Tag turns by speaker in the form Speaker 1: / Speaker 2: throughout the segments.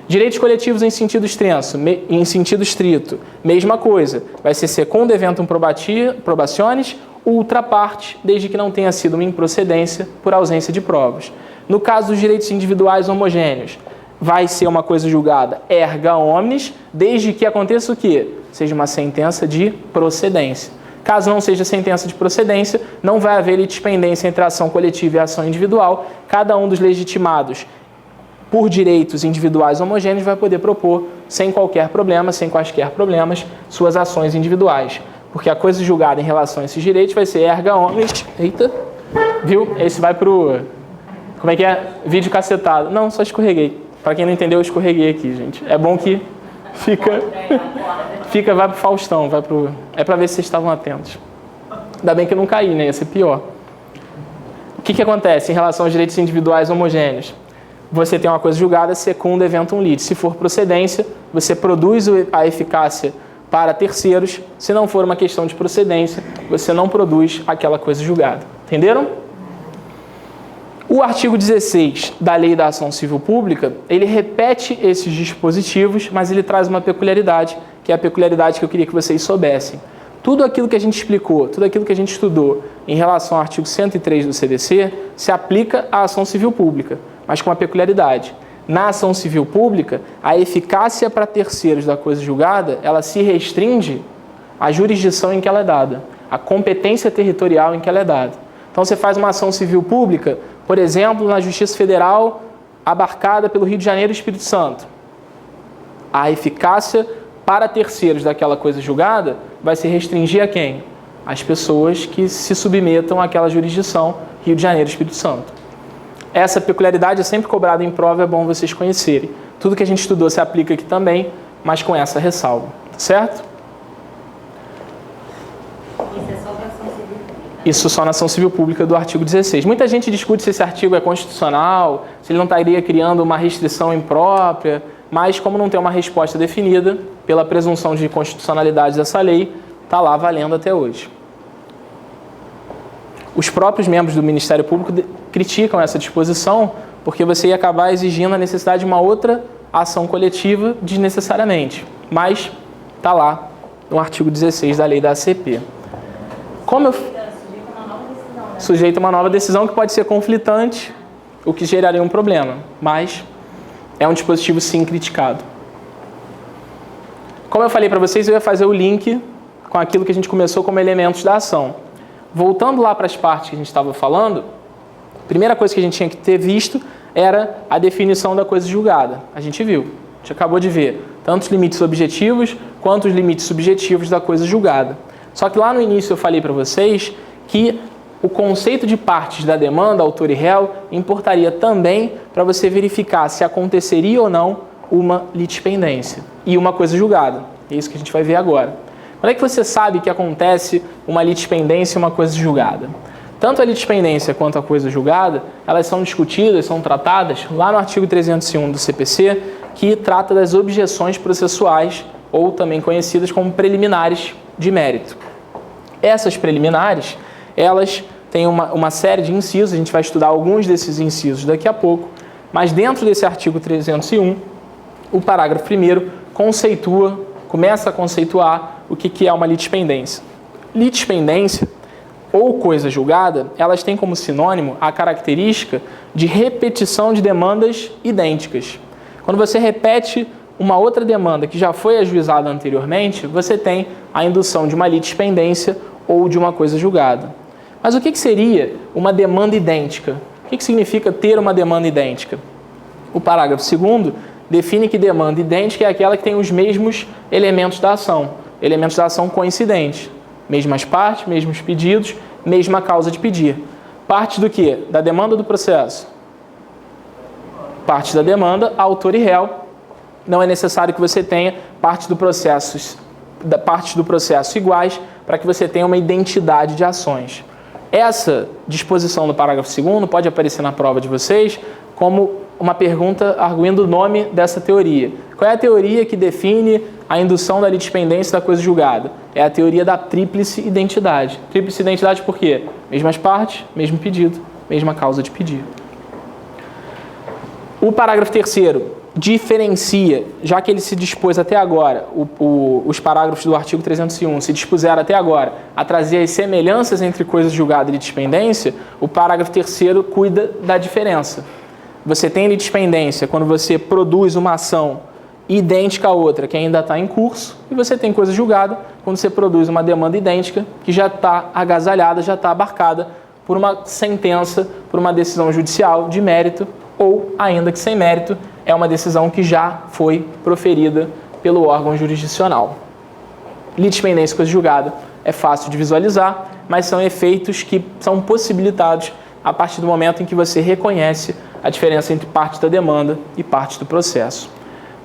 Speaker 1: Direitos coletivos em sentido extenso, em sentido estrito, mesma coisa. Vai ser secunda eventum probationis, ultra partes, desde que não tenha sido uma improcedência por ausência de provas. No caso dos direitos individuais homogêneos, vai ser uma coisa julgada erga omnes, desde que aconteça o quê? Seja uma sentença de procedência. Caso não seja sentença de procedência, não vai haver litispendência entre a ação coletiva e a ação individual. Cada um dos legitimados por direitos individuais homogêneos vai poder propor, sem qualquer problema, sem quaisquer problemas, suas ações individuais. Porque a coisa julgada em relação a esses direitos vai ser erga omnes. Eita, viu? Esse vai pro... Como é que é? Vídeo cacetado. Não, só escorreguei. Para quem não entendeu, eu escorreguei aqui, gente. É bom que vai pro Faustão, é para ver se vocês estavam atentos. Ainda bem que eu não caí, né? Ia ser pior. O que acontece em relação aos direitos individuais homogêneos? Você tem uma coisa julgada secunda eventum lit. Se for procedência, você produz a eficácia para terceiros. Se não for uma questão de procedência, você não produz aquela coisa julgada. Entenderam? O artigo 16 da Lei da Ação Civil Pública, ele repete esses dispositivos, mas ele traz uma peculiaridade, que é a peculiaridade que eu queria que vocês soubessem. Tudo aquilo que a gente explicou, tudo aquilo que a gente estudou em relação ao artigo 103 do CDC, se aplica à ação civil pública, mas com uma peculiaridade. Na ação civil pública, a eficácia para terceiros da coisa julgada, ela se restringe à jurisdição em que ela é dada, à competência territorial em que ela é dada. Então, você faz uma ação civil pública, por exemplo, na Justiça Federal, abarcada pelo Rio de Janeiro e Espírito Santo. A eficácia para terceiros daquela coisa julgada vai se restringir a quem? As pessoas que se submetam àquela jurisdição, Rio de Janeiro e Espírito Santo. Essa peculiaridade é sempre cobrada em prova, é bom vocês conhecerem. Tudo que a gente estudou se aplica aqui também, mas com essa ressalva, certo? Isso só na ação civil pública do artigo 16. Muita gente discute se esse artigo é constitucional, se ele não estaria criando uma restrição imprópria, mas como não tem uma resposta definida pela presunção de constitucionalidade dessa lei, está lá valendo até hoje. Os próprios membros do Ministério Público criticam essa disposição porque você ia acabar exigindo a necessidade de uma outra ação coletiva desnecessariamente. Mas está lá no artigo 16 da lei da ACP. Sujeito a uma nova decisão que pode ser conflitante, o que geraria um problema, mas é um dispositivo sim criticado. Como eu falei para vocês, eu ia fazer o link com aquilo que a gente começou como elementos da ação. Voltando lá para as partes que a gente estava falando, a primeira coisa que a gente tinha que ter visto era a definição da coisa julgada. A gente viu, a gente acabou de ver, tanto os limites objetivos quanto os limites subjetivos da coisa julgada. Só que lá no início eu falei para vocês que o conceito de partes da demanda, autor e réu, importaria também para você verificar se aconteceria ou não uma litispendência e uma coisa julgada. É isso que a gente vai ver agora. Quando é que você sabe que acontece uma litispendência e uma coisa julgada? Tanto a litispendência quanto a coisa julgada, elas são discutidas, são tratadas lá no artigo 301 do CPC, que trata das objeções processuais, ou também conhecidas como preliminares de mérito. Essas preliminares, elas têm uma série de incisos, a gente vai estudar alguns desses incisos daqui a pouco, mas dentro desse artigo 301, o parágrafo 1º começa a conceituar o que é uma litispendência. Litispendência, ou coisa julgada, elas têm como sinônimo a característica de repetição de demandas idênticas. Quando você repete uma outra demanda que já foi ajuizada anteriormente, você tem a indução de uma litispendência ou de uma coisa julgada. Mas o que seria uma demanda idêntica? O que significa ter uma demanda idêntica? O parágrafo 2º define que demanda idêntica é aquela que tem os mesmos elementos da ação coincidentes. Mesmas partes, mesmos pedidos, mesma causa de pedir. Parte do quê? Da demanda do processo. Parte da demanda, autor e réu. Não é necessário que você tenha partes do processo iguais para que você tenha uma identidade de ações. Essa disposição do parágrafo 2º pode aparecer na prova de vocês como uma pergunta arguindo o nome dessa teoria. Qual é a teoria que define a indução da litispendência da coisa julgada? É a teoria da tríplice identidade. Tríplice identidade por quê? Mesmas partes, mesmo pedido, mesma causa de pedir. O parágrafo 3º diferencia, já que ele se dispôs até agora, os parágrafos do artigo 301 se dispuseram até agora a trazer as semelhanças entre coisa julgada e litispendência, o parágrafo 3º cuida da diferença. Você tem litispendência quando você produz uma ação idêntica a outra que ainda está em curso, e você tem coisa julgada quando você produz uma demanda idêntica que já está agasalhada, já está abarcada por uma sentença, por uma decisão judicial de mérito, ou, ainda que sem mérito, é uma decisão que já foi proferida pelo órgão jurisdicional. Litispendência e coisa julgada é fácil de visualizar, mas são efeitos que são possibilitados a partir do momento em que você reconhece a diferença entre parte da demanda e parte do processo.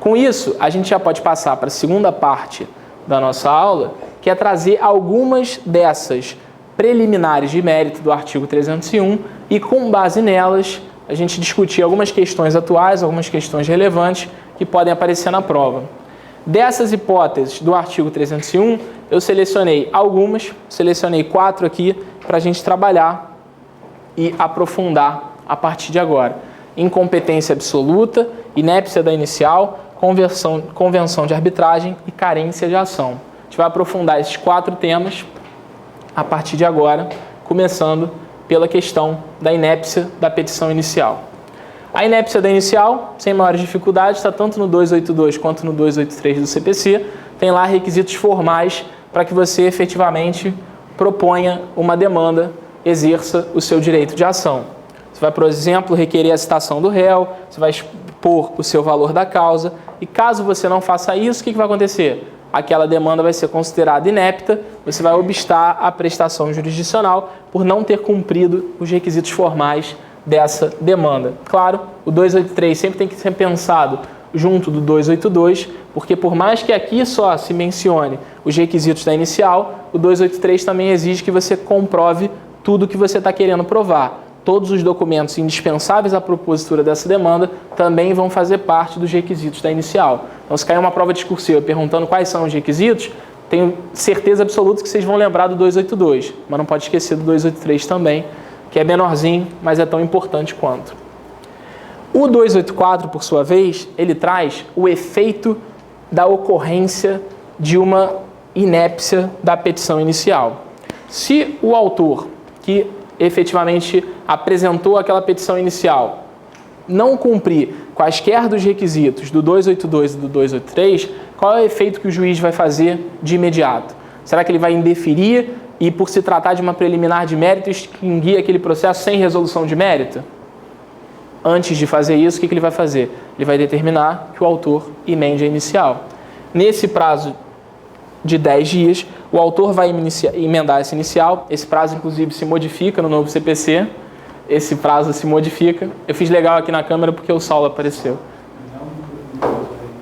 Speaker 1: Com isso, a gente já pode passar para a segunda parte da nossa aula, que é trazer algumas dessas preliminares de mérito do artigo 301 e, com base nelas, a gente discutir algumas questões atuais, algumas questões relevantes que podem aparecer na prova. Dessas hipóteses do artigo 301, eu selecionei algumas, selecionei 4 aqui para a gente trabalhar e aprofundar a partir de agora. Incompetência absoluta, inépcia da inicial, convenção de arbitragem e carência de ação. A gente vai aprofundar esses 4 temas a partir de agora, começando pela questão da inépcia da petição inicial. A inépcia da inicial, sem maiores dificuldades, está tanto no 282 quanto no 283 do CPC, tem lá requisitos formais para que você efetivamente proponha uma demanda, exerça o seu direito de ação. Você vai, por exemplo, requerer a citação do réu, você vai expor o seu valor da causa, e caso você não faça isso, o que vai acontecer? Aquela demanda vai ser considerada inepta, você vai obstar a prestação jurisdicional por não ter cumprido os requisitos formais dessa demanda. Claro, o 283 sempre tem que ser pensado junto do 282, porque por mais que aqui só se mencione os requisitos da inicial, o 283 também exige que você comprove tudo que você está querendo provar. Todos os documentos indispensáveis à propositura dessa demanda também vão fazer parte dos requisitos da inicial. Então, se cair uma prova discursiva perguntando quais são os requisitos, tenho certeza absoluta que vocês vão lembrar do 282, mas não pode esquecer do 283 também, que é menorzinho, mas é tão importante quanto. O 284, por sua vez, ele traz o efeito da ocorrência de uma inépcia da petição inicial. Se o autor que efetivamente apresentou aquela petição inicial não cumprir quaisquer dos requisitos do 282 e do 283, qual é o efeito que o juiz vai fazer de imediato? Será que ele vai indeferir e, por se tratar de uma preliminar de mérito, extinguir aquele processo sem resolução de mérito? Antes de fazer isso, o que ele vai fazer? Ele vai determinar que o autor emende a inicial. Nesse prazo de 10 dias, o autor vai emendar essa inicial. Esse prazo, inclusive, se modifica no novo CPC. Esse prazo se modifica. Eu fiz legal aqui na câmera porque o Saulo apareceu.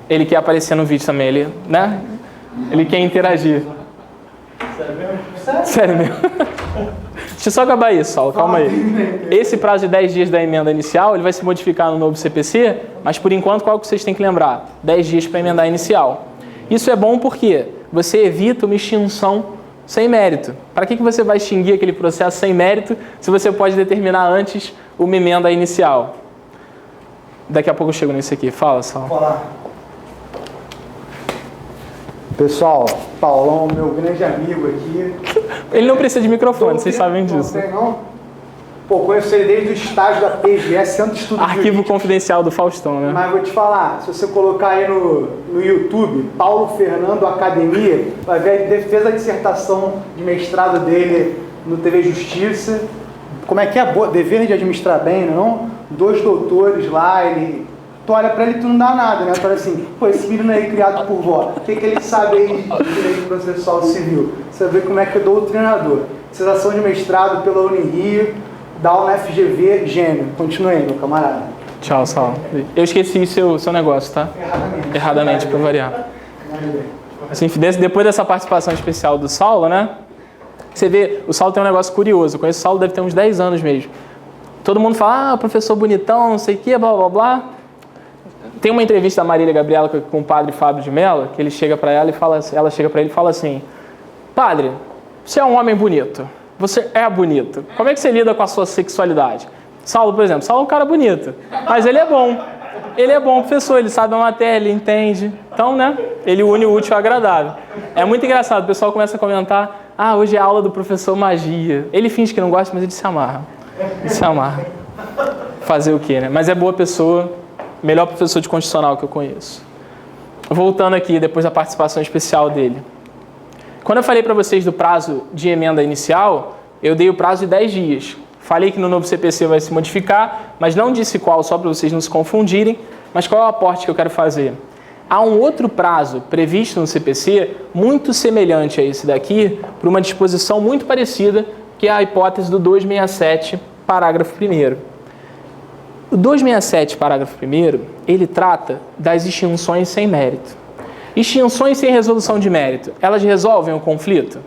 Speaker 1: Ele quer aparecer no vídeo também, ele quer interagir.
Speaker 2: Sério mesmo?
Speaker 1: Sério mesmo. Deixa eu só acabar isso, Saulo, calma aí. Esse prazo de 10 dias da emenda inicial, ele vai se modificar no novo CPC, mas por enquanto, qual que vocês têm que lembrar? 10 dias para emendar a inicial. Isso é bom porque você evita uma extinção sem mérito. Para que você vai extinguir aquele processo sem mérito se você pode determinar antes uma emenda inicial? Daqui a pouco eu chego nisso aqui. Fala, Saulo.
Speaker 2: Vou falar. Pessoal, Paulão, meu grande amigo aqui.
Speaker 1: Ele não precisa de microfone, vocês sabem disso.
Speaker 2: Não tem, não? Pô, conheço ele desde o estágio da PGS, Centro de Estudo
Speaker 1: Arquivo
Speaker 2: Jurídico.
Speaker 1: confidencial do Faustão, né?
Speaker 2: Mas vou te falar, se você colocar aí no YouTube, Paulo Fernando Academia, vai ver, ele fez a dissertação de mestrado dele no TV Justiça. Como é que é? Dever de administrar bem, não? 2 doutores lá, tu olha pra ele e tu não dá nada, né? Tu olha assim, pô, esse menino aí criado por vó, o que ele sabe aí de direito processual civil? Você vê como é que é doutrinador. Dissertação de mestrado pela Unirio, da UniFGV, gênio. Continue aí, meu camarada.
Speaker 1: Tchau, Saulo. Eu esqueci seu negócio, tá? Erradamente, para variar. Assim, depois dessa participação especial do Saulo, né? Você vê, o Saulo tem um negócio curioso. Eu conheço o Saulo, deve ter uns 10 anos mesmo. Todo mundo fala, professor bonitão, não sei o quê, blá, blá, blá. Tem uma entrevista da Marília Gabriela com o padre Fábio de Mello, que ele chega para ela e fala, ela chega para ele e fala assim: padre, você é um homem bonito, você é bonito, como é que você lida com a sua sexualidade? Saulo, por exemplo, Saulo é um cara bonito, mas ele é bom. Ele é bom professor, ele sabe a matéria, ele entende. Então, né, ele une o útil ao agradável. É muito engraçado, o pessoal começa a comentar, hoje é aula do professor magia. Ele finge que não gosta, mas ele se amarra. Ele se amarra. Fazer o quê, né? Mas é boa pessoa, melhor professor de constitucional que eu conheço. Voltando aqui, depois da participação especial dele. Quando eu falei para vocês do prazo de emenda inicial, eu dei o prazo de 10 dias. Falei que no novo CPC vai se modificar, mas não disse qual, só para vocês não se confundirem. Mas qual é o aporte que eu quero fazer? Há um outro prazo previsto no CPC, muito semelhante a esse daqui, por uma disposição muito parecida, que é a hipótese do 267, parágrafo 1º. O 267, parágrafo 1º, ele trata das extinções sem mérito. Extinções sem resolução de mérito, elas resolvem o conflito?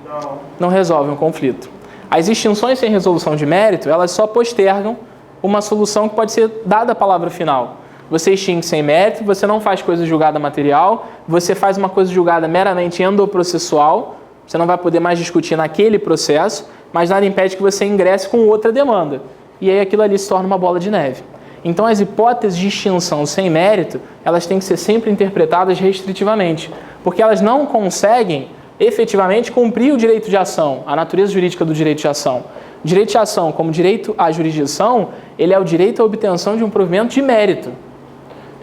Speaker 1: Não. Não resolvem o conflito. As extinções sem resolução de mérito, elas só postergam uma solução que pode ser dada a palavra final. Você extingue sem mérito, você não faz coisa julgada material, você faz uma coisa julgada meramente endoprocessual, você não vai poder mais discutir naquele processo, mas nada impede que você ingresse com outra demanda. E aí aquilo ali se torna uma bola de neve. Então as hipóteses de extinção sem mérito, elas têm que ser sempre interpretadas restritivamente, porque elas não conseguem efetivamente cumprir o direito de ação, a natureza jurídica do direito de ação. O direito de ação, como direito à jurisdição, ele é o direito à obtenção de um provimento de mérito.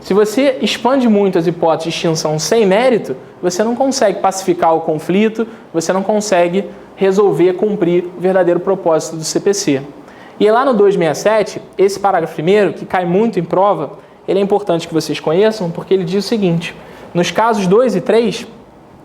Speaker 1: Se você expande muito as hipóteses de extinção sem mérito, você não consegue pacificar o conflito, você não consegue resolver, cumprir o verdadeiro propósito do CPC. E lá no 267, esse parágrafo 1º, que cai muito em prova, ele é importante que vocês conheçam, porque ele diz o seguinte: nos casos 2 e 3,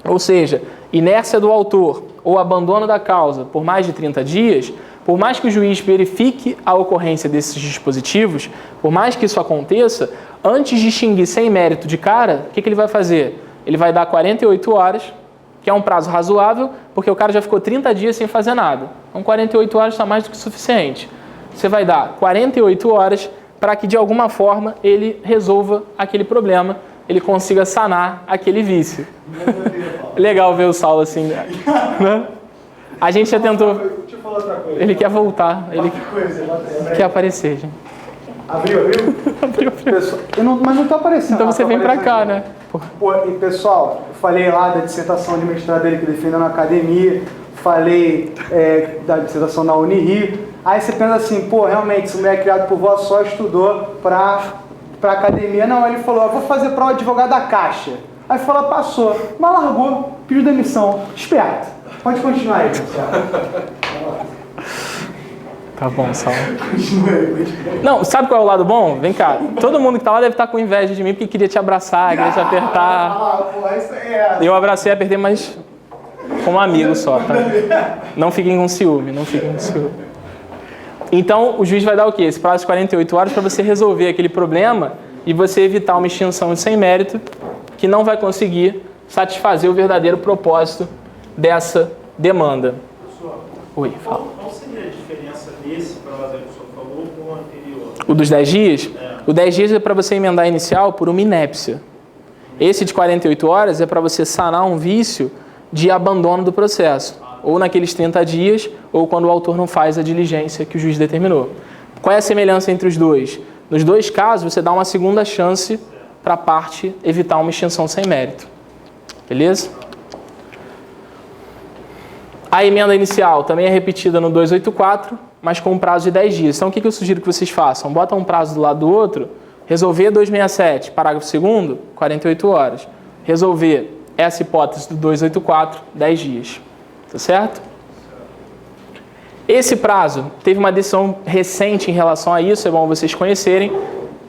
Speaker 1: ou seja, inércia do autor ou abandono da causa por mais de 30 dias, por mais que o juiz verifique a ocorrência desses dispositivos, por mais que isso aconteça, antes de extinguir sem mérito de cara, o que ele vai fazer? Ele vai dar 48 horas, que é um prazo razoável, porque o cara já ficou 30 dias sem fazer nada. Então 48 horas está mais do que suficiente. Você vai dar 48 horas para que, de alguma forma, ele resolva aquele problema, ele consiga sanar aquele vício. Legal ver o Saulo assim, né? A gente já tentou... Deixa eu falar outra coisa. Ele quer voltar, ele quer aparecer, gente.
Speaker 2: Abriu? Abriu. Pessoal, mas não está aparecendo.
Speaker 1: Então você vem para cá, né?
Speaker 2: Pô, e pessoal, eu falei lá da dissertação de mestrado dele que defendeu na academia, falei da dissertação na Unirio. Aí você pensa assim, pô, realmente, esse moleque criado por vós só estudou para academia. Não, ele falou, eu vou fazer prova de advogado da Caixa. Aí falou, passou, mas largou, pediu demissão. Esperto. Pode continuar aí, pessoal.
Speaker 1: Tá bom, Saulo. Não, sabe qual é o lado bom? Vem cá. Todo mundo que tá lá deve estar com inveja de mim porque queria te abraçar, queria te apertar. Eu abracei e apertei, mas como amigo só, tá? Não fiquem com ciúme, não fiquem com ciúme. Então, o juiz vai dar o quê? Esse prazo de 48 horas para você resolver aquele problema e você evitar uma extinção sem mérito que não vai conseguir satisfazer o verdadeiro propósito dessa demanda.
Speaker 3: Professor,
Speaker 1: Oi, fala.
Speaker 3: Qual seria a diferença desse prazo que o senhor falou com o anterior?
Speaker 1: O dos 10 dias? O 10 dias é para você emendar inicial por uma inépcia. Esse de 48 horas é para você sanar um vício de abandono do processo. Ou naqueles 30 dias, ou quando o autor não faz a diligência que o juiz determinou. Qual é a semelhança entre os dois? Nos dois casos, você dá uma segunda chance para a parte evitar uma extinção sem mérito. Beleza? A emenda inicial também é repetida no 284, mas com um prazo de 10 dias. Então, o que eu sugiro que vocês façam? Bota um prazo do lado do outro, resolver 267, parágrafo 2º, 48 horas. Resolver essa hipótese do 284, 10 dias. Tá certo? Esse prazo, teve uma decisão recente em relação a isso, é bom vocês conhecerem,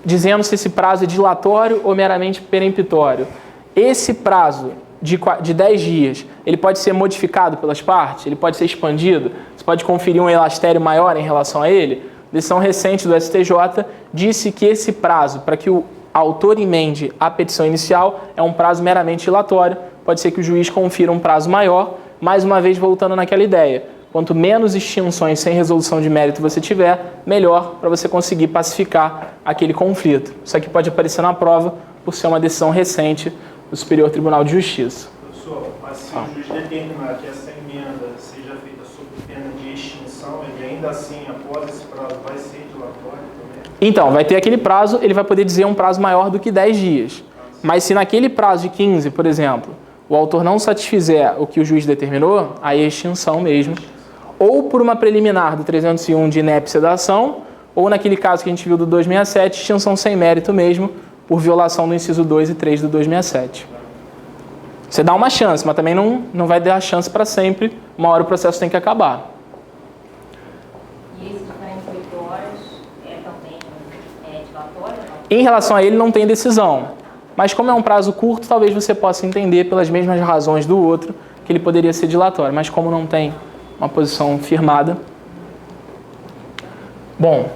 Speaker 1: dizendo se esse prazo é dilatório ou meramente peremptório. Esse prazo de 10 dias, ele pode ser modificado pelas partes? Ele pode ser expandido? Você pode conferir um elastério maior em relação a ele? Decisão recente do STJ disse que esse prazo, para que o autor emende a petição inicial, é um prazo meramente dilatório. Pode ser que o juiz confira um prazo maior. Mais uma vez, voltando naquela ideia, quanto menos extinções sem resolução de mérito você tiver, melhor para você conseguir pacificar aquele conflito. Isso aqui pode aparecer na prova por ser uma decisão recente do Superior Tribunal de Justiça.
Speaker 3: Professor, mas se o juiz determinar que essa emenda seja feita sob pena de extinção, ele ainda assim, após esse prazo, vai ser dilatório também?
Speaker 1: Então, vai ter aquele prazo, ele vai poder dizer um prazo maior do que 10 dias. Mas se naquele prazo de 15, por exemplo, o autor não satisfizer o que o juiz determinou, aí é extinção mesmo. Ou por uma preliminar do 301 de inépcia da ação, ou naquele caso que a gente viu do 267, extinção sem mérito mesmo, por violação do inciso 2 e 3 do 267. Você dá uma chance, mas também não vai dar chance para sempre. Uma hora o processo tem que acabar.
Speaker 4: E esse de 48 horas também dilatório?
Speaker 1: Em relação a ele, não tem decisão. Mas como é um prazo curto, talvez você possa entender pelas mesmas razões do outro que ele poderia ser dilatório. Mas como não tem uma posição firmada... Bom,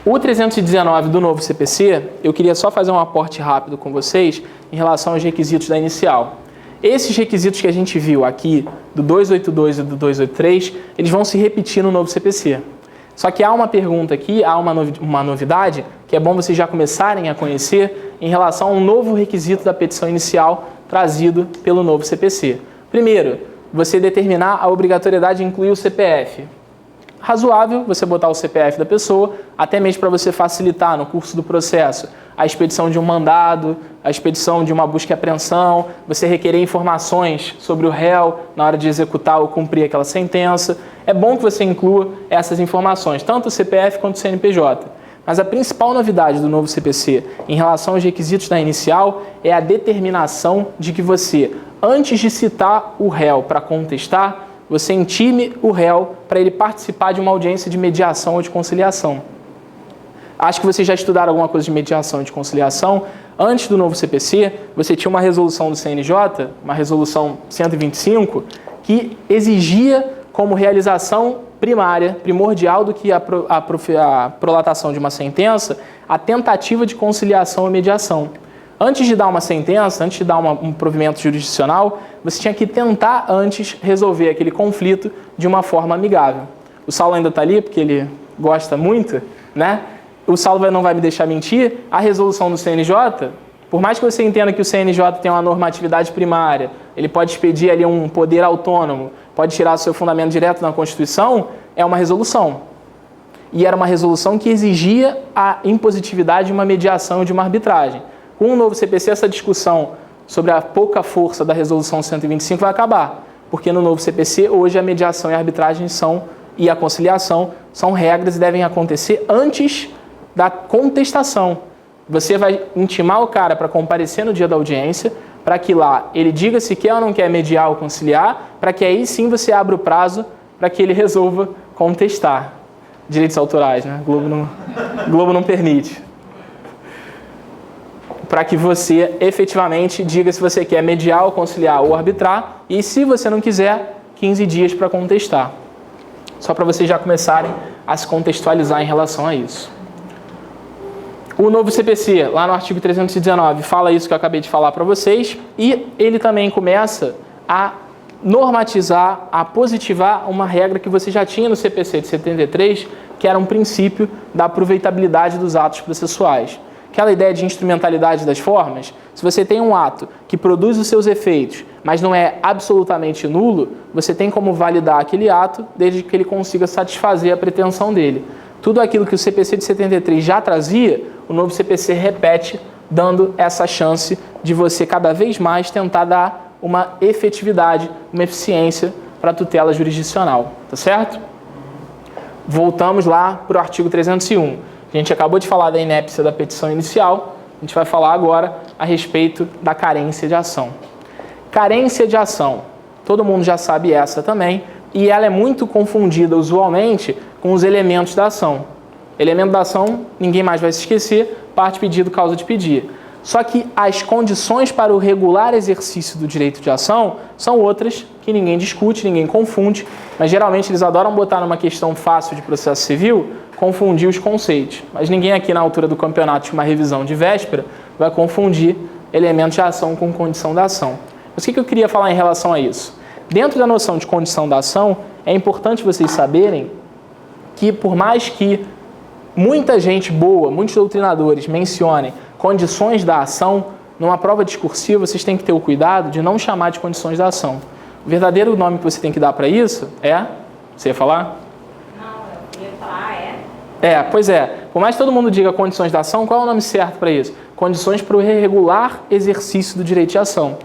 Speaker 1: o 319 do novo CPC, eu queria só fazer um aporte rápido com vocês em relação aos requisitos da inicial. Esses requisitos que a gente viu aqui, do 282 e do 283, eles vão se repetir no novo CPC. Só que há uma pergunta aqui, há uma novidade, que é bom vocês já começarem a conhecer em relação a um novo requisito da petição inicial trazido pelo novo CPC. Primeiro, você determinar a obrigatoriedade de incluir o CPF. Razoável você botar o CPF da pessoa, até mesmo para você facilitar no curso do processo a expedição de um mandado, a expedição de uma busca e apreensão, você requerer informações sobre o réu na hora de executar ou cumprir aquela sentença. É bom que você inclua essas informações, tanto o CPF quanto o CNPJ. Mas a principal novidade do novo CPC em relação aos requisitos da inicial é a determinação de que você, antes de citar o réu para contestar, você intime o réu para ele participar de uma audiência de mediação ou de conciliação. Acho que vocês já estudaram alguma coisa de mediação e de conciliação. Antes do novo CPC, você tinha uma resolução do CNJ, uma resolução 125, que exigia como realização primária, primordial do que a prolatação de uma sentença, a tentativa de conciliação e mediação. Antes de dar uma sentença, antes de dar um provimento jurisdicional, você tinha que tentar antes resolver aquele conflito de uma forma amigável. O Saulo ainda está ali, porque ele gosta muito, né? O Saulo não vai me deixar mentir, a resolução do CNJ, por mais que você entenda que o CNJ tem uma normatividade primária, ele pode expedir ali um poder autônomo, pode tirar seu fundamento direto na Constituição, é uma resolução. E era uma resolução que exigia a impositividade de uma mediação e de uma arbitragem. Com o novo CPC, essa discussão sobre a pouca força da resolução 125 vai acabar, porque no novo CPC, hoje a mediação e a arbitragem e a conciliação são regras e devem acontecer antes da contestação. Você vai intimar o cara para comparecer no dia da audiência, para que lá ele diga se quer ou não quer mediar ou conciliar, para que aí sim você abra o prazo para que ele resolva contestar. Direitos autorais, né? Globo não permite. Para que você efetivamente diga se você quer mediar ou conciliar ou arbitrar, e se você não quiser, 15 dias para contestar. Só para vocês já começarem a se contextualizar em relação a isso. O novo CPC, lá no artigo 319, fala isso que eu acabei de falar para vocês, e ele também começa a normatizar, a positivar uma regra que você já tinha no CPC de 73, que era um princípio da aproveitabilidade dos atos processuais. Aquela ideia de instrumentalidade das formas, se você tem um ato que produz os seus efeitos, mas não é absolutamente nulo, você tem como validar aquele ato desde que ele consiga satisfazer a pretensão dele. Tudo aquilo que o CPC de 73 já trazia, o novo CPC repete, dando essa chance de você cada vez mais tentar dar uma efetividade, uma eficiência para a tutela jurisdicional, tá certo? Voltamos lá para o artigo 301. A gente acabou de falar da inépcia da petição inicial, a gente vai falar agora a respeito da carência de ação. Carência de ação, todo mundo já sabe essa também, e ela é muito confundida usualmente com os elementos da ação. Elemento da ação, ninguém mais vai se esquecer, parte, pedido, causa de pedir. Só que as condições para o regular exercício do direito de ação são outras que ninguém discute, ninguém confunde, mas geralmente eles adoram botar numa questão fácil de processo civil, confundir os conceitos. Mas ninguém aqui na altura do campeonato de uma revisão de véspera vai confundir elemento de ação com condição da ação. Mas o que eu queria falar em relação a isso? Dentro da noção de condição da ação, é importante vocês saberem que por mais que muita gente boa, muitos doutrinadores mencionem condições da ação, numa prova discursiva vocês têm que ter o cuidado de não chamar de condições da ação. O verdadeiro nome que você tem que dar para isso é... Você ia falar?
Speaker 4: Não, eu ia falar,
Speaker 1: pois é. por mais que todo mundo diga condições da ação, qual é o nome certo para isso? Condições para o regular exercício do direito de ação.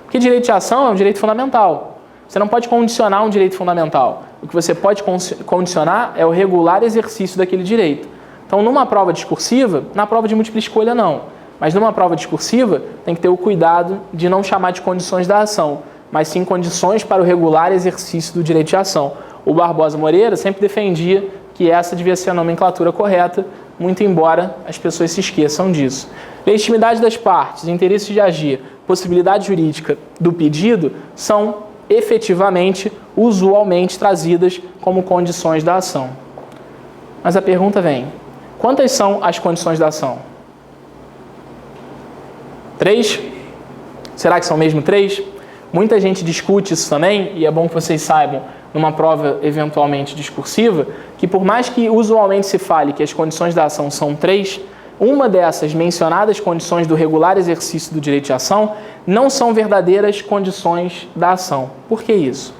Speaker 1: Porque direito de ação é um direito fundamental. Você não pode condicionar um direito fundamental. O que você pode condicionar é o regular exercício daquele direito. Então, numa prova discursiva, na prova de múltipla escolha não, mas numa prova discursiva tem que ter o cuidado de não chamar de condições da ação, mas sim condições para o regular exercício do direito de ação. O Barbosa Moreira sempre defendia que essa devia ser a nomenclatura correta, muito embora as pessoas se esqueçam disso. Legitimidade das partes, interesse de agir, possibilidade jurídica do pedido são efetivamente, usualmente trazidas como condições da ação. Mas a pergunta vem, quantas são as condições da ação? 3? Será que são mesmo 3? Muita gente discute isso também, e é bom que vocês saibam, numa prova eventualmente discursiva, que por mais que usualmente se fale que as condições da ação são 3, uma dessas mencionadas condições do regular exercício do direito de ação não são verdadeiras condições da ação. Por que isso?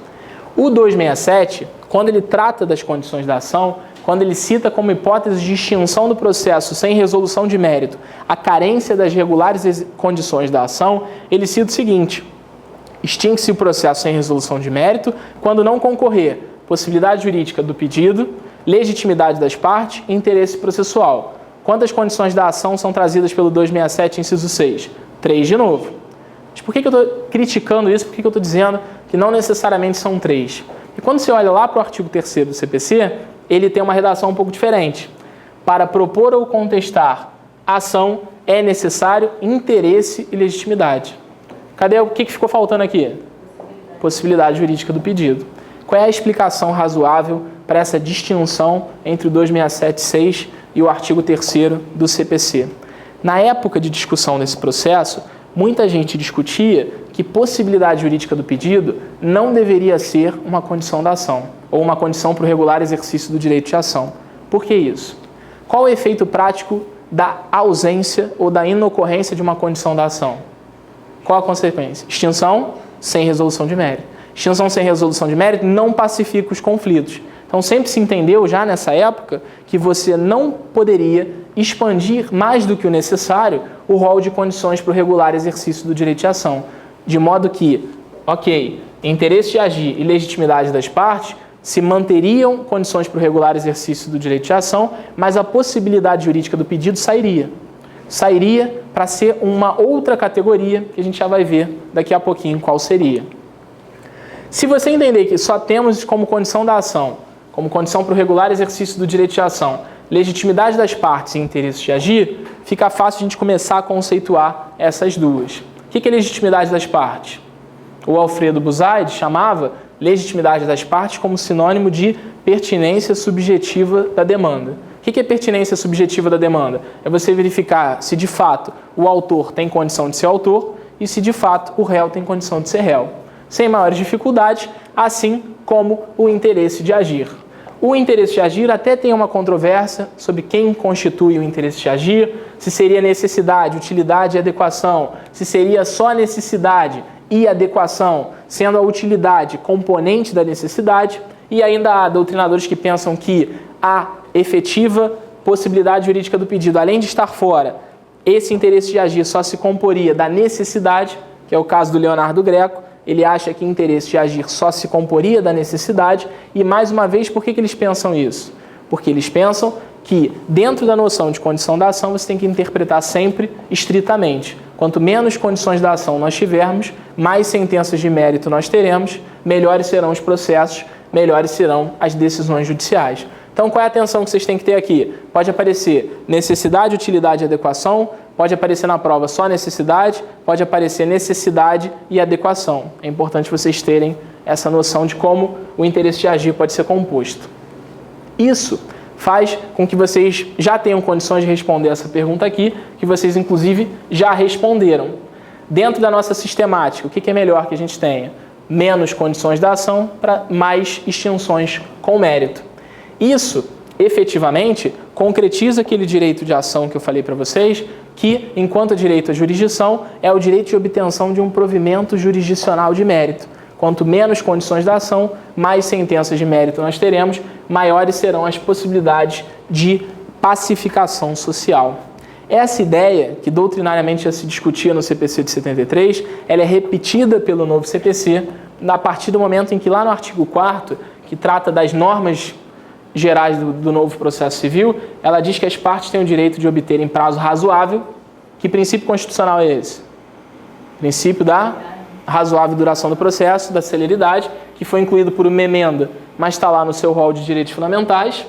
Speaker 1: O 267, quando ele trata das condições da ação, quando ele cita como hipótese de extinção do processo sem resolução de mérito a carência das regulares condições da ação, ele cita o seguinte: extingue-se o processo sem resolução de mérito quando não concorrer possibilidade jurídica do pedido, legitimidade das partes e interesse processual. Quantas condições da ação são trazidas pelo 267, inciso 6? 3 de novo. Mas por que eu estou criticando isso? Por que eu estou dizendo que não necessariamente são 3? E quando você olha lá para o artigo 3º do CPC, ele tem uma redação um pouco diferente. Para propor ou contestar a ação é necessário interesse e legitimidade. Cadê o que ficou faltando aqui? Possibilidade jurídica do pedido. Qual é a explicação razoável para essa distinção entre o 267.6 e o artigo 3º do CPC? Na época de discussão desse processo, muita gente discutia que possibilidade jurídica do pedido não deveria ser uma condição da ação, ou uma condição para o regular exercício do direito de ação. Por que isso? Qual o efeito prático da ausência ou da inocorrência de uma condição da ação? Qual a consequência? Extinção sem resolução de mérito. Extinção sem resolução de mérito não pacifica os conflitos. Então sempre se entendeu já nessa época que você não poderia expandir mais do que o necessário o rol de condições para o regular exercício do direito de ação. De modo que, interesse de agir e legitimidade das partes se manteriam condições para o regular exercício do direito de ação, mas a possibilidade jurídica do pedido sairia. Sairia para ser uma outra categoria que a gente já vai ver daqui a pouquinho qual seria. Se você entender que só temos como condição da ação, como condição para o regular exercício do direito de ação, legitimidade das partes e interesse de agir, fica fácil a gente começar a conceituar essas duas. O que é legitimidade das partes? O Alfredo Buzaide chamava legitimidade das partes como sinônimo de pertinência subjetiva da demanda. O que é pertinência subjetiva da demanda? É você verificar se de fato o autor tem condição de ser autor e se de fato o réu tem condição de ser réu. Sem maiores dificuldades, assim como o interesse de agir. O interesse de agir até tem uma controvérsia sobre quem constitui o interesse de agir, se seria necessidade, utilidade e adequação, se seria só necessidade e adequação, sendo a utilidade componente da necessidade, e ainda há doutrinadores que pensam que a efetiva possibilidade jurídica do pedido, além de estar fora, esse interesse de agir só se comporia da necessidade, que é o caso do Leonardo Greco. Ele acha que interesse de agir só se comporia da necessidade, e mais uma vez, por que eles pensam isso? Porque eles pensam que dentro da noção de condição da ação você tem que interpretar sempre estritamente. Quanto menos condições da ação nós tivermos, mais sentenças de mérito nós teremos, melhores serão os processos, melhores serão as decisões judiciais. Então, qual é a atenção que vocês têm que ter aqui? Pode aparecer necessidade, utilidade e adequação, pode aparecer na prova só necessidade, pode aparecer necessidade e adequação. É importante vocês terem essa noção de como o interesse de agir pode ser composto. Isso faz com que vocês já tenham condições de responder essa pergunta aqui, que vocês, inclusive, já responderam. Dentro da nossa sistemática, o que é melhor que a gente tenha? Menos condições da ação para mais extinções com mérito. Isso, efetivamente, concretiza aquele direito de ação que eu falei para vocês, que, enquanto direito à jurisdição, é o direito de obtenção de um provimento jurisdicional de mérito. Quanto menos condições da ação, mais sentenças de mérito nós teremos, maiores serão as possibilidades de pacificação social. Essa ideia, que doutrinariamente já se discutia no CPC de 73, ela é repetida pelo novo CPC a partir do momento em que lá no artigo 4º, que trata das normas gerais do novo processo civil, ela diz que as partes têm o direito de obter em prazo razoável. Que princípio constitucional é esse? Princípio da razoável duração do processo, da celeridade, que foi incluído por uma emenda, mas está lá no seu rol de direitos fundamentais.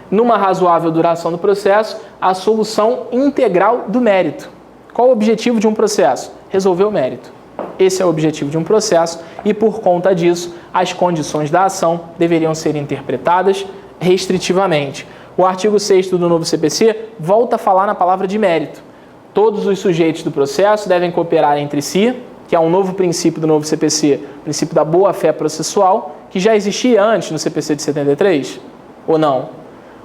Speaker 1: Numa razoável duração do processo, a solução integral do mérito. Qual o objetivo de um processo? Resolver o mérito. Esse é o objetivo de um processo e, por conta disso, as condições da ação deveriam ser interpretadas restritivamente. O artigo 6º do novo CPC volta a falar na palavra de mérito. Todos os sujeitos do processo devem cooperar entre si, que é um novo princípio do novo CPC, o princípio da boa-fé processual, que já existia antes no CPC de 73, ou não?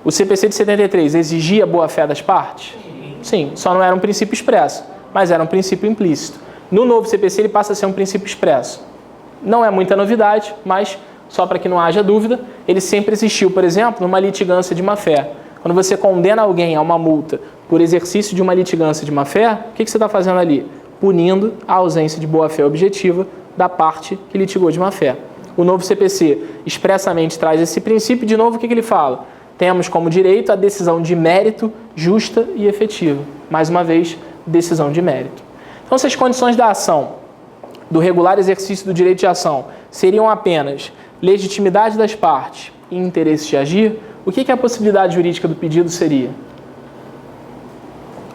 Speaker 1: O CPC de 73 exigia a boa-fé das partes? Sim, só não era um princípio expresso, mas era um princípio implícito. No novo CPC ele passa a ser um princípio expresso. Não é muita novidade, mas só para que não haja dúvida, ele sempre existiu, por exemplo, numa litigância de má-fé. Quando você condena alguém a uma multa por exercício de uma litigância de má-fé, o que você está fazendo ali? Punindo a ausência de boa-fé objetiva da parte que litigou de má-fé. O novo CPC expressamente traz esse princípio, de novo, o que ele fala? Temos como direito a decisão de mérito justa e efetiva. Mais uma vez, decisão de mérito. Então, se as condições da ação, do regular exercício do direito de ação, seriam apenas legitimidade das partes e interesse de agir, o que a possibilidade jurídica do pedido seria?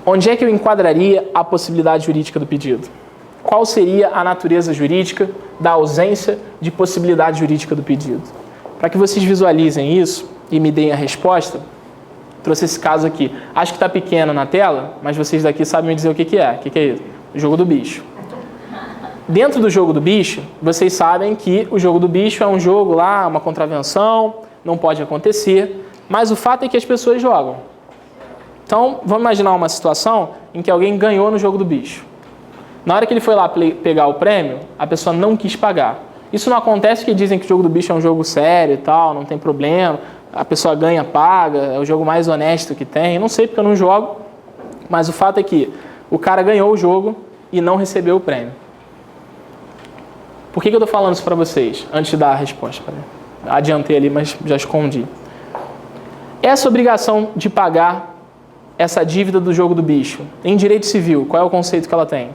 Speaker 1: Onde é que eu enquadraria a possibilidade jurídica do pedido? Qual seria a natureza jurídica da ausência de possibilidade jurídica do pedido? Para que vocês visualizem isso e me deem a resposta, trouxe esse caso aqui. Acho que está pequeno na tela, mas vocês daqui sabem me dizer o que é. O que é isso? O jogo do bicho. Dentro do jogo do bicho, vocês sabem que o jogo do bicho é um jogo lá, uma contravenção, não pode acontecer, mas o fato é que as pessoas jogam. Então, vamos imaginar uma situação em que alguém ganhou no jogo do bicho. Na hora que ele foi lá pegar o prêmio, a pessoa não quis pagar. Isso não acontece porque dizem que o jogo do bicho é um jogo sério e tal, não tem problema, a pessoa ganha, paga, é o jogo mais honesto que tem. Não sei porque eu não jogo, mas o fato é que o cara ganhou o jogo e não recebeu o prêmio. Por que eu estou falando isso para vocês? Antes de dar a resposta. Adiantei ali, mas já escondi. Essa obrigação de pagar essa dívida do jogo do bicho, em direito civil, qual é o conceito que ela tem?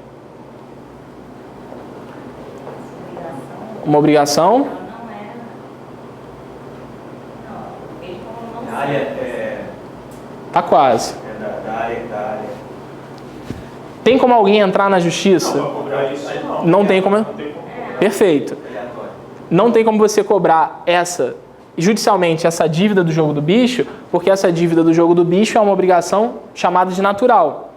Speaker 1: Uma obrigação? Tá quase. Tem como alguém entrar na justiça? Não tem como. Perfeito. Não tem como você cobrar judicialmente essa dívida do jogo do bicho, porque essa dívida do jogo do bicho é uma obrigação chamada de natural.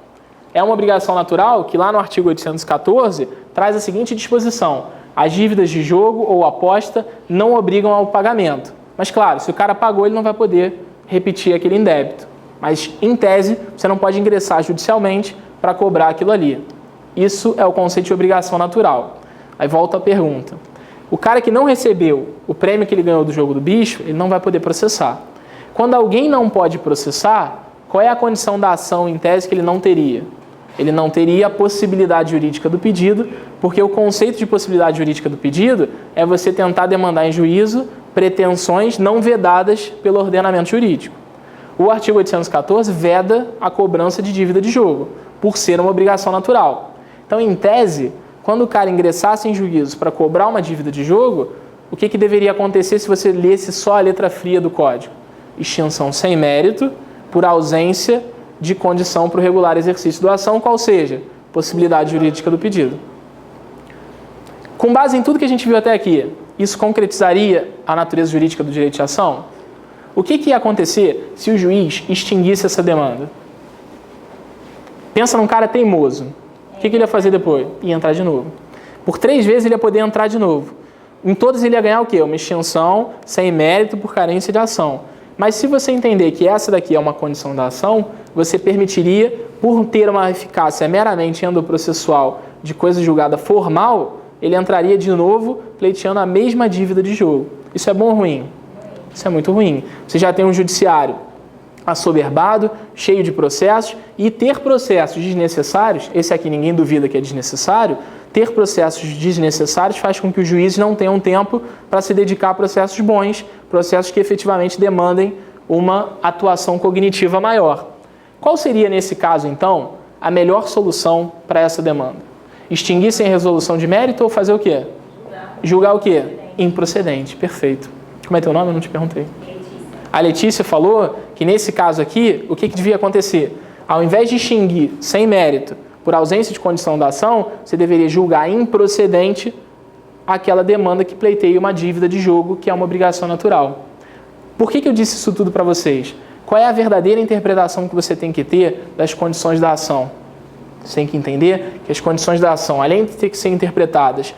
Speaker 1: É uma obrigação natural que lá no artigo 814 traz a seguinte disposição: as dívidas de jogo ou aposta não obrigam ao pagamento. Mas claro, se o cara pagou, ele não vai poder repetir aquele indébito. Mas, em tese, você não pode ingressar judicialmente para cobrar aquilo ali. Isso é o conceito de obrigação natural. Aí volta a pergunta. O cara que não recebeu o prêmio que ele ganhou do jogo do bicho, ele não vai poder processar. Quando alguém não pode processar, qual é a condição da ação em tese que ele não teria? Ele não teria a possibilidade jurídica do pedido, porque o conceito de possibilidade jurídica do pedido é você tentar demandar em juízo pretensões não vedadas pelo ordenamento jurídico. O artigo 814 veda a cobrança de dívida de jogo, por ser uma obrigação natural. Então, em tese, quando o cara ingressasse em juízo para cobrar uma dívida de jogo, o que deveria acontecer se você lesse só a letra fria do código? Extinção sem mérito, por ausência de condição para o regular exercício da ação, qual seja? Possibilidade jurídica do pedido. Com base em tudo que a gente viu até aqui, isso concretizaria a natureza jurídica do direito de ação? O que ia acontecer se o juiz extinguisse essa demanda? Pensa num cara teimoso. O que ele ia fazer depois? Ia entrar de novo. Por 3 vezes ele ia poder entrar de novo. Em todas ele ia ganhar o quê? Uma extinção sem mérito por carência de ação. Mas se você entender que essa daqui é uma condição da ação, você permitiria, por ter uma eficácia meramente endoprocessual de coisa julgada formal, ele entraria de novo pleiteando a mesma dívida de jogo. Isso é bom ou ruim? Isso é muito ruim. Você já tem um judiciário assoberbado, cheio de processos, e ter processos desnecessários, esse aqui ninguém duvida que é desnecessário, ter processos desnecessários faz com que os juízes não tenham tempo para se dedicar a processos bons, processos que efetivamente demandem uma atuação cognitiva maior. Qual seria, nesse caso, então, a melhor solução para essa demanda? Extinguir sem resolução de mérito ou fazer o quê? Julgar o quê? Improcedente. Perfeito. Como é teu nome? Eu não te perguntei. A Letícia falou que, nesse caso aqui, o que devia acontecer? Ao invés de extinguir sem mérito, por ausência de condição da ação, você deveria julgar improcedente aquela demanda que pleiteia uma dívida de jogo, que é uma obrigação natural. Por que eu disse isso tudo para vocês? Qual é a verdadeira interpretação que você tem que ter das condições da ação? Você tem que entender que as condições da ação, além de ter que ser interpretadas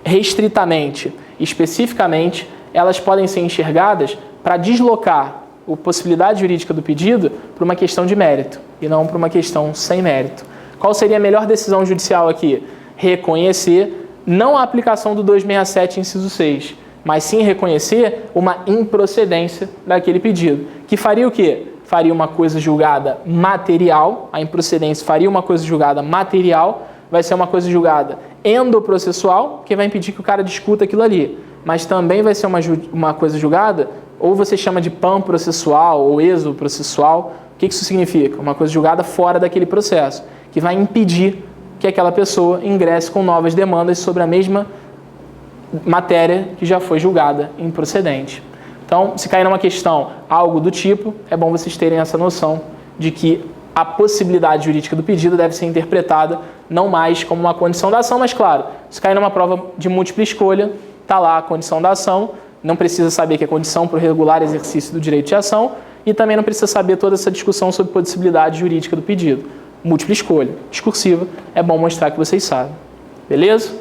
Speaker 1: restritamente, especificamente, elas podem ser enxergadas para deslocar a possibilidade jurídica do pedido para uma questão de mérito e não para uma questão sem mérito. Qual seria a melhor decisão judicial aqui? Reconhecer não a aplicação do 267, inciso 6, mas sim reconhecer uma improcedência daquele pedido. Que faria o quê? Faria uma coisa julgada material, a improcedência faria uma coisa julgada material, vai ser uma coisa julgada endoprocessual, que vai impedir que o cara discuta aquilo ali. Mas também vai ser uma coisa julgada, ou você chama de panprocessual ou exoprocessual. O que isso significa? Uma coisa julgada fora daquele processo, que vai impedir que aquela pessoa ingresse com novas demandas sobre a mesma matéria que já foi julgada improcedente. Então, se cair numa questão algo do tipo, é bom vocês terem essa noção de que a possibilidade jurídica do pedido deve ser interpretada não mais como uma condição da ação, mas claro, se cair numa prova de múltipla escolha, está lá a condição da ação, não precisa saber que é condição para o regular exercício do direito de ação e também não precisa saber toda essa discussão sobre possibilidade jurídica do pedido. Múltipla escolha, discursiva, é bom mostrar que vocês sabem. Beleza?